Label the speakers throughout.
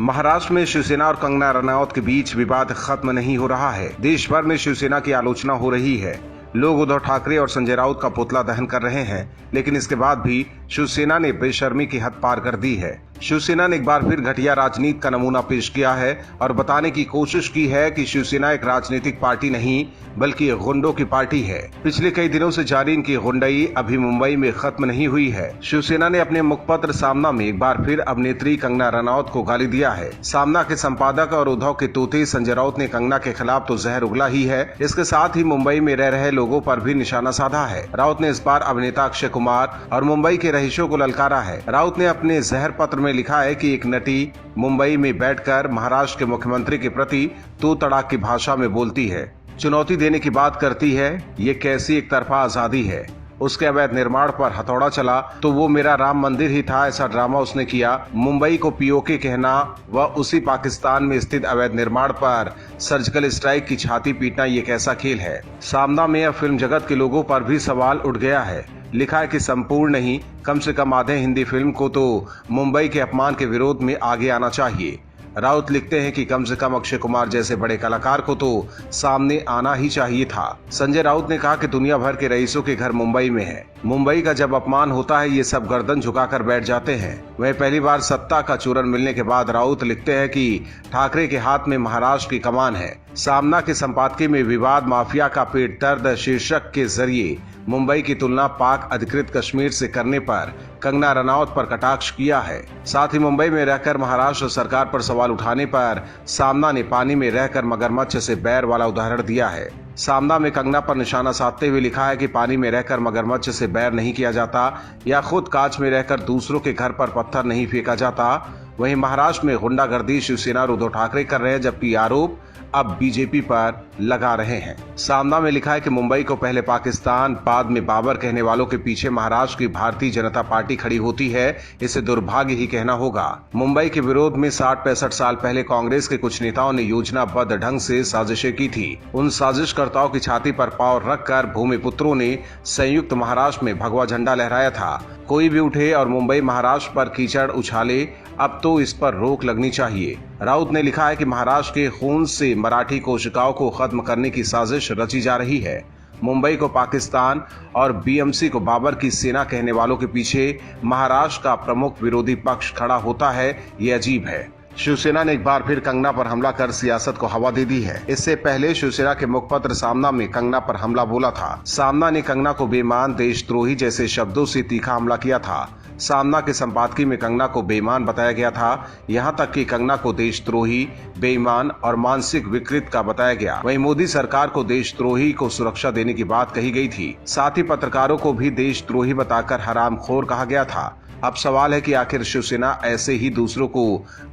Speaker 1: महाराष्ट्र में शिवसेना और कंगना रनौत के बीच विवाद खत्म नहीं हो रहा है। देश भर में शिवसेना की आलोचना हो रही है। लोग उद्धव ठाकरे और संजय राउत का पुतला दहन कर रहे हैं, लेकिन इसके बाद भी शिवसेना ने बेशर्मी की हद पार कर दी है। शिवसेना ने एक बार फिर घटिया राजनीति का नमूना पेश किया है और बताने की कोशिश की है कि शिवसेना एक राजनीतिक पार्टी नहीं बल्कि गुंडों की पार्टी है। पिछले कई दिनों से जारी इनकी गुंडाई अभी मुंबई में खत्म नहीं हुई है। शिवसेना ने अपने मुखपत्र सामना में एक बार फिर अभिनेत्री कंगना रनौत को गाली दिया है। सामना के संपादक और उद्धव के तोते संजय राउत ने कंगना के खिलाफ तो जहर उगला ही है, इसके साथ ही मुंबई में रह रहे लोगों पर भी निशाना साधा है। राउत ने इस बार अभिनेता अक्षय कुमार और मुंबई के रहीशों को ललकारा है। राउत ने अपने जहर पत्र में लिखा है कि एक नटी मुंबई में बैठकर महाराष्ट्र के मुख्यमंत्री के प्रति तू तड़ाक की भाषा में बोलती है, चुनौती देने की बात करती है। ये कैसी एक तरफा आजादी है। उसके अवैध निर्माण पर हथौड़ा चला तो वो मेरा राम मंदिर ही था, ऐसा ड्रामा उसने किया। मुंबई को पीओके कहना व उसी पाकिस्तान में स्थित अवैध निर्माण पर सर्जिकल स्ट्राइक की छाती पीटना, ये कैसा खेल है। सामना में अब फिल्म जगत के लोगों पर भी सवाल उठ गया है। लिखा है कि संपूर्ण नहीं, कम से कम आधे हिंदी फिल्म को तो मुंबई के अपमान के विरोध में आगे आना चाहिए। राउत लिखते हैं कि कम से कम अक्षय कुमार जैसे बड़े कलाकार को तो सामने आना ही चाहिए था। संजय राउत ने कहा कि दुनिया भर के रईसों के घर मुंबई में है। मुंबई का जब अपमान होता है ये सब गर्दन झुकाकर बैठ जाते हैं। वह पहली बार सत्ता का चूरन मिलने के बाद राउत लिखते हैं कि ठाकरे के हाथ में महाराष्ट्र की कमान है। सामना के संपादकीय में विवाद माफिया का पेट दर्द शीर्षक के जरिए मुंबई की तुलना पाक अधिकृत कश्मीर से करने पर कंगना रनौत पर कटाक्ष किया है। साथ ही मुंबई में रहकर महाराष्ट्र सरकार पर सवाल उठाने पर सामना ने पानी में रहकर मगरमच्छ से बैर वाला उदाहरण दिया है। सामना में कंगना पर निशाना साधते हुए लिखा है कि पानी में रहकर मगरमच्छ से बैर नहीं किया जाता या खुद कांच में रहकर दूसरों के घर पर पत्थर नहीं फेंका जाता। वहीं महाराष्ट्र में गुंडागर्दी शिवसेना और उद्धव ठाकरे कर रहे हैं, जबकि आरोप अब बीजेपी पर लगा रहे हैं। सामना में लिखा है कि मुंबई को पहले पाकिस्तान बाद में बाबर कहने वालों के पीछे महाराष्ट्र की भारतीय जनता पार्टी खड़ी होती है, इसे दुर्भाग्य ही कहना होगा। मुंबई के विरोध में 60-65 साल पहले कांग्रेस के कुछ नेताओं ने योजनाबद्ध ढंग से साजिशें की थी। उन साजिशकर्ताओं की छाती पर पांव रखकर भूमिपुत्रों ने संयुक्त महाराष्ट्र में भगवा झंडा लहराया था। कोई भी उठे और मुंबई महाराष्ट्र पर कीचड़ उछाले, अब तो इस पर रोक लगनी चाहिए। राउत ने लिखा है कि महाराष्ट्र के खून से मराठी कोशिकाओं को खत्म करने की साजिश रची जा रही है। मुंबई को पाकिस्तान और बीएमसी को बाबर की सेना कहने वालों के पीछे महाराष्ट्र का प्रमुख विरोधी पक्ष खड़ा होता है, ये अजीब है। शिवसेना ने एक बार फिर कंगना पर हमला कर सियासत को हवा दे दी है। इससे पहले शिवसेना के मुखपत्र सामना में कंगना पर हमला बोला था। सामना ने कंगना को बेईमान, देशद्रोही जैसे शब्दों से तीखा हमला किया था। सामना के संपादकीय में कंगना को बेईमान बताया गया था, यहाँ तक कि कंगना को देशद्रोही, बेईमान और मानसिक विकृत का बताया गया। वहीं मोदी सरकार को देशद्रोही को सुरक्षा देने की बात कही गई थी। साथ ही पत्रकारों को भी देशद्रोही बताकर हरामखोर कहा गया था। अब सवाल है कि आखिर शिवसेना ऐसे ही दूसरों को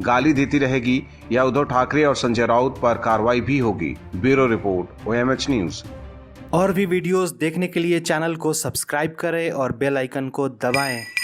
Speaker 1: गाली देती रहेगी या उद्धव ठाकरे और संजय राउत पर कार्रवाई भी होगी। Bureau report, OMH news.
Speaker 2: और भी वीडियोस देखने के लिए चैनल को सब्सक्राइब करें और बेल आइकन को दबाएं।